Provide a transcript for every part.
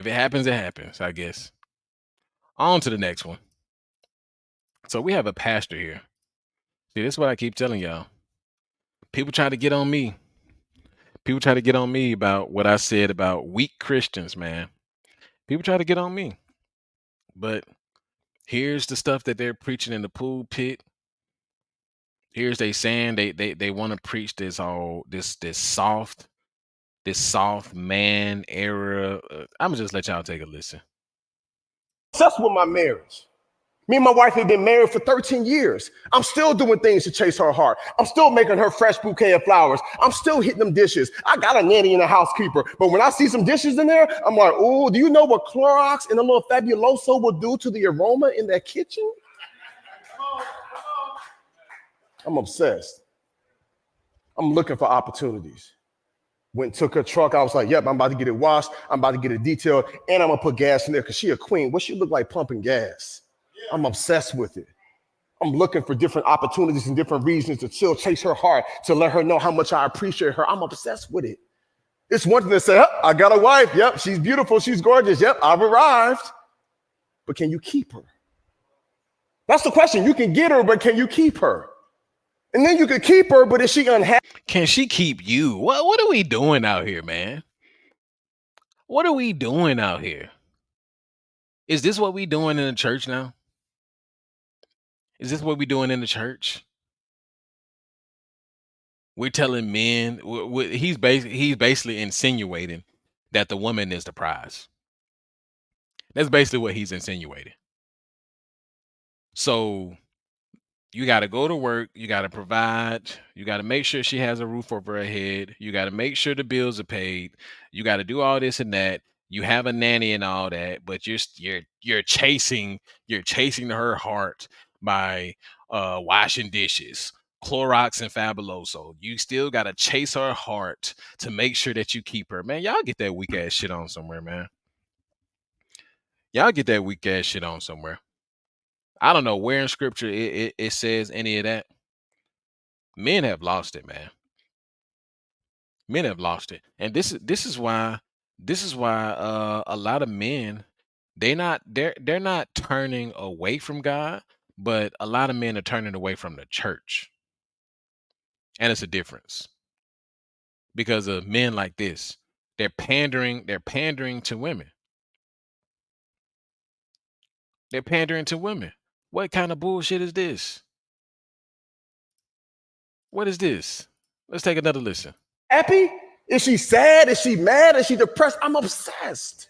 If it happens, it happens, I guess. On to the next one. So we have a pastor here. See, this is what I keep telling y'all. People try to get on me. People try to get on me about what I said about weak Christians, man. People try to get on me. But here's the stuff that they're preaching in the pulpit. Here's they saying they want to preach this soft man era. I'm gonna just let y'all take a listen. Obsessed with my marriage. Me and my wife have been married for 13 years. I'm still doing things to chase her heart. I'm still making her fresh bouquet of flowers. I'm still hitting them dishes. I got a nanny and a housekeeper. But when I see some dishes in there, I'm like, oh, do you know what Clorox and a little Fabuloso will do to the aroma in that kitchen? I'm obsessed. I'm looking for opportunities. Went and took her truck. I was like, yep, I'm about to get it washed. I'm about to get it detailed. And I'm going to put gas in there because she a queen. What she look like pumping gas? I'm obsessed with it. I'm looking for different opportunities and different reasons to still chase her heart, to let her know how much I appreciate her. I'm obsessed with it. It's one thing to say, oh, I got a wife. Yep, she's beautiful. She's gorgeous. Yep, I've arrived. But can you keep her? That's the question. You can get her, but can you keep her? And then you can keep her, but is she unhappy? Can she keep you? What are we doing out here, man? What are we doing out here? Is this what we doing in the church now? Is this what we doing in the church? We're telling men he's basically insinuating that the woman is the prize. That's basically what he's insinuating. So you got to go to work, you got to provide, you got to make sure she has a roof over her head, you got to make sure the bills are paid, you got to do all this and that. You have a nanny and all that, but you're chasing her heart by washing dishes, Clorox and Fabuloso. You still got to chase her heart to make sure that you keep her. Man, y'all get that weak ass shit on somewhere, man. Y'all get that weak ass shit on somewhere. I don't know where in scripture it says any of that. Men have lost it, man. Men have lost it. And this is why a lot of men they're not turning away from God, but a lot of men are turning away from the church. And it's a difference. Because of men like this. They're pandering to women. They're pandering to women. What kind of bullshit is this? What is this? Let's take another listen. Happy? Is she sad? Is she mad? Is she depressed? I'm obsessed.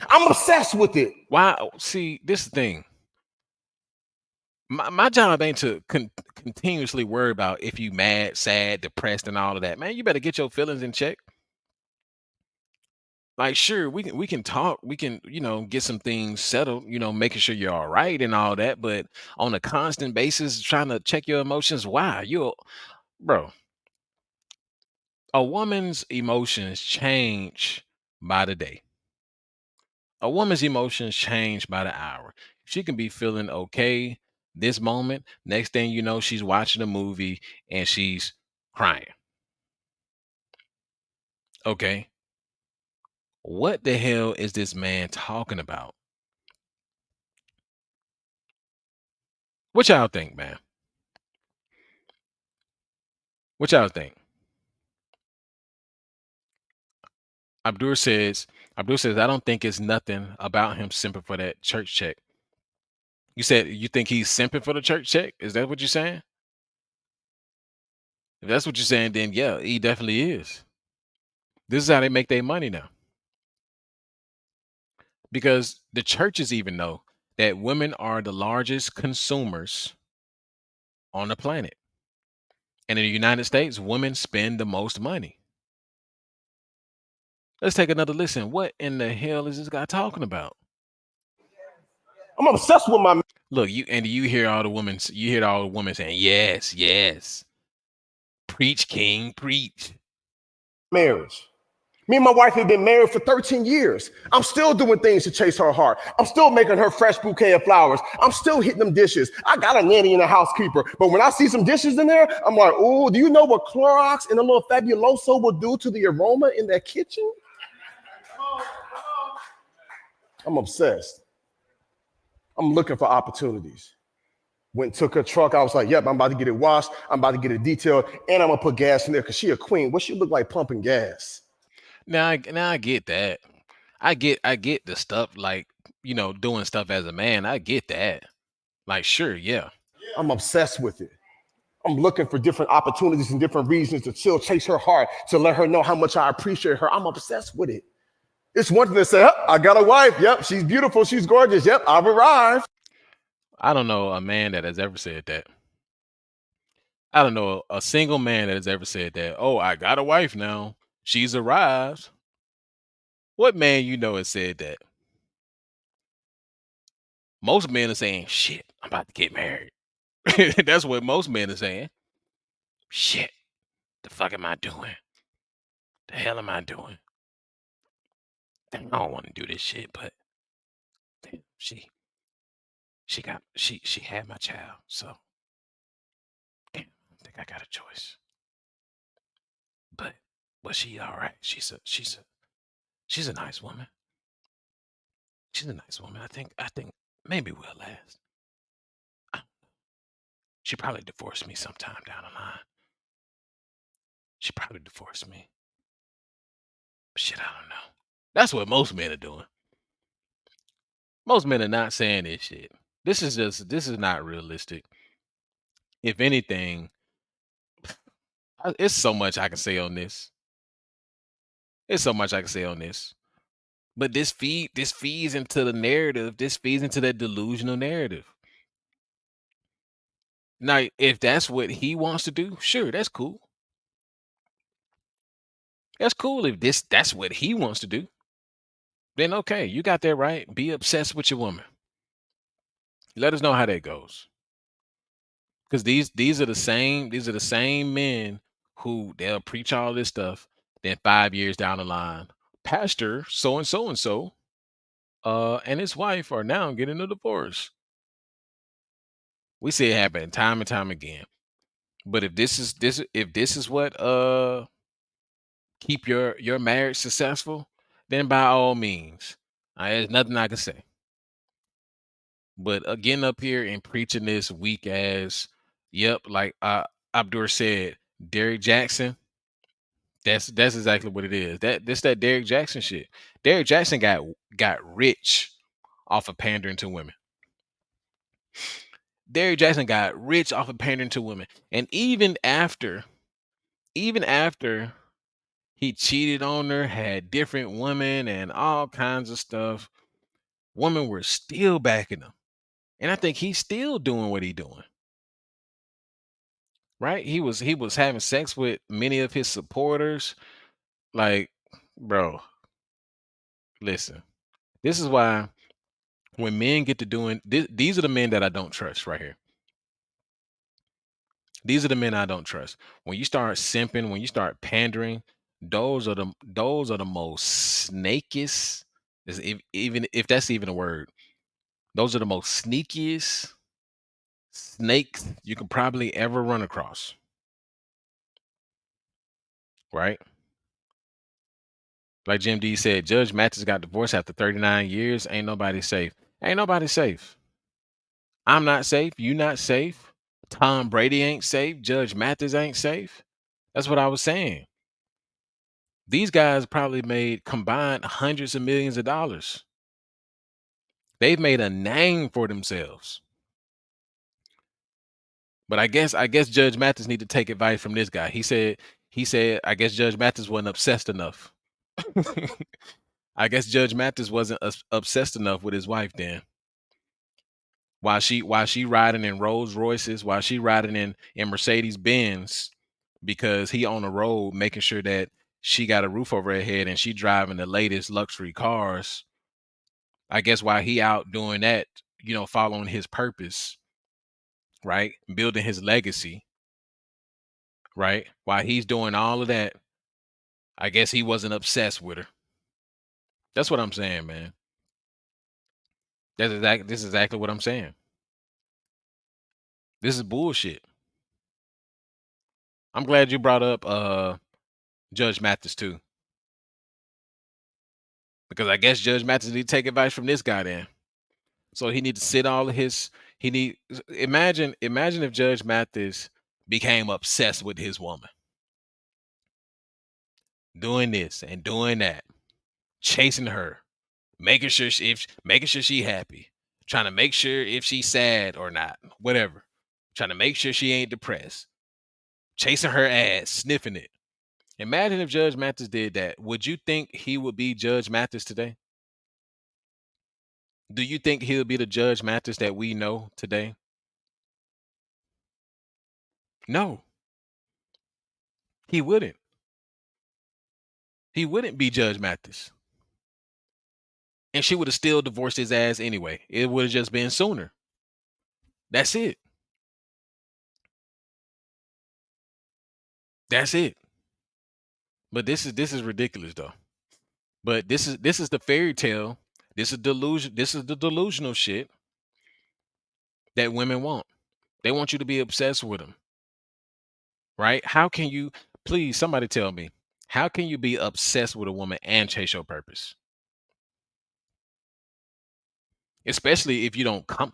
I'm obsessed with it. Why? See, this is the thing. My job ain't to continuously worry about if you mad, sad, depressed, and all of that. Man, you better get your feelings in check. Like, sure, we can talk, we can, get some things settled, making sure you're all right and all that, but on a constant basis, trying to check your emotions, why? Bro, a woman's emotions change by the day. A woman's emotions change by the hour. She can be feeling okay this moment. Next thing you know, she's watching a movie and she's crying. Okay. What the hell is this man talking about? What y'all think, man? What y'all think? Abdur says, I don't think it's nothing about him simping for that church check. You said you think he's simping for the church check? Is that what you're saying? If that's what you're saying, then yeah, he definitely is. This is how they make their money now. Because the churches even know that women are the largest consumers on the planet. And in the United States, women spend the most money. Let's take another listen. What in the hell is this guy talking about? I'm obsessed with my Look, you hear all the women saying, yes, yes. Preach, King, preach. marriage. Me and my wife have been married for 13 years. I'm still doing things to chase her heart. I'm still making her fresh bouquet of flowers. I'm still hitting them dishes. I got a nanny and a housekeeper. But when I see some dishes in there, I'm like, oh, do you know what Clorox and a little Fabuloso will do to the aroma in that kitchen? I'm obsessed. I'm looking for opportunities. Went and took her truck. I was like, yep, I'm about to get it washed. I'm about to get it detailed. And I'm going to put gas in there because she a queen. What she look like pumping gas? Now I get that. I get the stuff like, doing stuff as a man. I get that. Like, sure, yeah. I'm obsessed with it. I'm looking for different opportunities and different reasons to still chase her heart, to let her know how much I appreciate her. I'm obsessed with it. It's one thing to say, oh, I got a wife. Yep, she's beautiful. She's gorgeous. Yep, I've arrived. I don't know a man that has ever said that. I don't know a single man that has ever said that. Oh, I got a wife now. She's arrived. What man you know has said that? Most men are saying, shit, I'm about to get married. That's what most men are saying. Shit, the fuck am I doing? The hell am I doing? Damn, I don't want to do this shit, but damn, she had my child, so damn, I don't think I got a choice. But she all right. She's a nice woman. She's a nice woman. I think maybe we'll last. I- She probably divorced me sometime down the line. She probably divorced me. Shit, I don't know. That's what most men are doing. Most men are not saying this shit. This is not realistic. If anything, it's so much I can say on this. It's so much I can say on this. But this feeds into the narrative. This feeds into that delusional narrative. Now, if that's what he wants to do, sure, that's cool. That's cool if that's what he wants to do. Then okay, you got that right. Be obsessed with your woman. Let us know how that goes. Because these are the same men who they'll preach all this stuff. Then 5 years down the line, Pastor so and so, and his wife are now getting a divorce. We see it happen time and time again. But if this is what keep your marriage successful, then by all means, there's nothing I can say. But getting up here and preaching this weak ass, yep, like Abdur said, Derrick Jackson. That's exactly what it is. That Derrick Jackson shit. Derrick Jackson got rich off of pandering to women. Derrick Jackson got rich off of pandering to women, and even after he cheated on her, had different women, and all kinds of stuff, women were still backing him, and I think he's still doing what he's doing. Right? He was having sex with many of his supporters. Like, bro, listen. This is why when men get to doing these are the men that I don't trust right here. These are the men I don't trust. When you start simping, when you start pandering, those are the most snakiest. Even if that's even a word, those are the most sneakiest snakes you can probably ever run across. Right? Like Jim D said, Judge Mathis got divorced after 39 years. Ain't nobody safe. Ain't nobody safe. I'm not safe. You not safe. Tom Brady ain't safe. Judge Mathis ain't safe. That's what I was saying. These guys probably made combined hundreds of millions of dollars. They've made a name for themselves. But I guess Judge Mathis need to take advice from this guy. He said I guess Judge Mathis wasn't obsessed enough. I guess Judge Mathis wasn't obsessed enough with his wife then. While she riding in Rolls Royces, while she riding in Mercedes Benz, because he on the road making sure that she got a roof over her head and she driving the latest luxury cars. I guess while he out doing that, following his purpose, right? Building his legacy, right? While he's doing all of that, I guess he wasn't obsessed with her. That's what I'm saying, man. This is exactly what I'm saying. This is bullshit. I'm glad you brought up Judge Mathis too. Because I guess Judge Mathis need to take advice from this guy then. So he need to sit all of his he need imagine if Judge Mathis became obsessed with his woman, doing this and doing that, chasing her, making sure she happy, trying to make sure if she's sad or not, whatever, trying to make sure she ain't depressed, chasing her ass, sniffing it. Imagine if Judge Mathis did that. Would you think he would be Judge Mathis today? Do you think he'll be the Judge Mathis that we know today? No, he wouldn't. He wouldn't be Judge Mathis. And she would have still divorced his ass anyway. It would have just been sooner. That's it. That's it. But this is ridiculous though. But this is the fairy tale. This is delusion. This is the delusional shit that women want. They want you to be obsessed with them. Right? How can you please somebody tell me, how can you be obsessed with a woman and chase your purpose? Especially if you don't come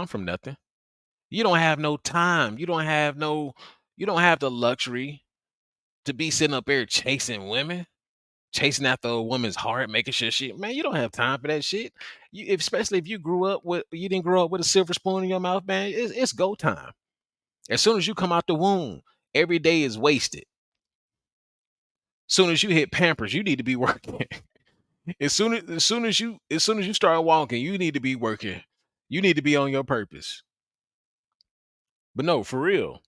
from nothing. You don't have no time. You don't have the luxury to be sitting up there chasing women, chasing after a woman's heart, making sure man, you don't have time for that shit. Especially if you didn't grow up with a silver spoon in your mouth, man, it's go time. As soon as you come out the womb, every day is wasted. Soon as you hit Pampers, you need to be working. as soon as you start walking, you need to be working. You need to be on your purpose. But no, for real.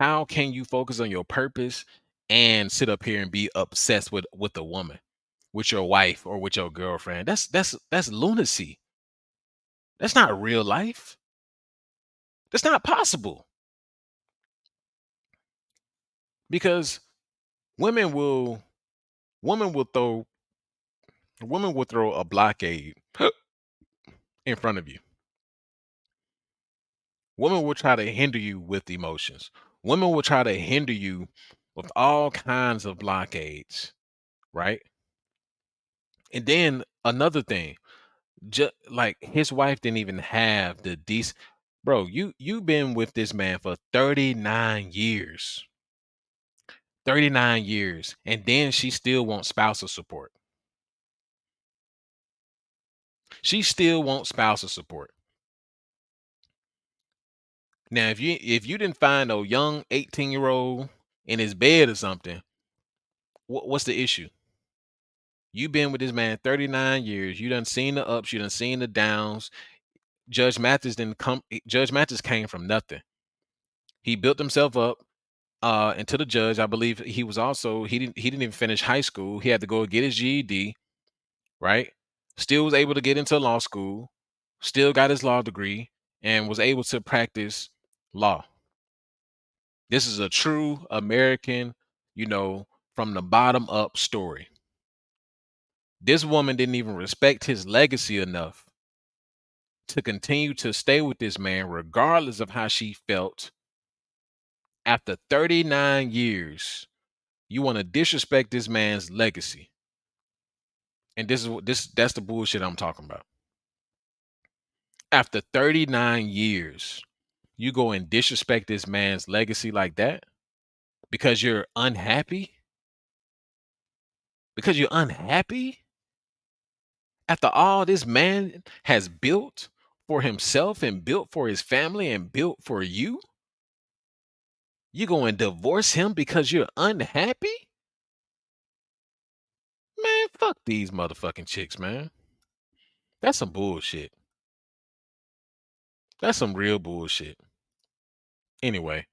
How can you focus on your purpose and sit up here and be obsessed with a woman, with your wife or with your girlfriend? That's lunacy. That's not real life. That's not possible. Because women will women will throw women will throw a blockade in front of you. Women will try to hinder you with emotions. Women will try to hinder you with all kinds of blockades, right? And then another thing, like his wife didn't even have the decent. Bro, you've been with this man for 39 years. 39 years. And then she still wants spousal support. She still wants spousal support. Now, if you didn't find a young 18-year-old in his bed or something, what's the issue? You've been with this man 39 years. You done seen the ups, you done seen the downs. Judge Mathis came from nothing. He built himself up and to the judge. I believe he didn't even finish high school. He had to go get his GED, right? Still was able to get into law school, still got his law degree, and was able to practice law. This is a true American, from the bottom up story. This woman didn't even respect his legacy enough to continue to stay with this man, regardless of how she felt. After 39 years, you want to disrespect this man's legacy. And that's the bullshit I'm talking about. After 39 years, you go and disrespect this man's legacy like that because you're unhappy? Because you're unhappy? After all this man has built for himself and built for his family and built for you? You go and divorce him because you're unhappy? Man, fuck these motherfucking chicks, man. That's some bullshit. That's some real bullshit. Anyway,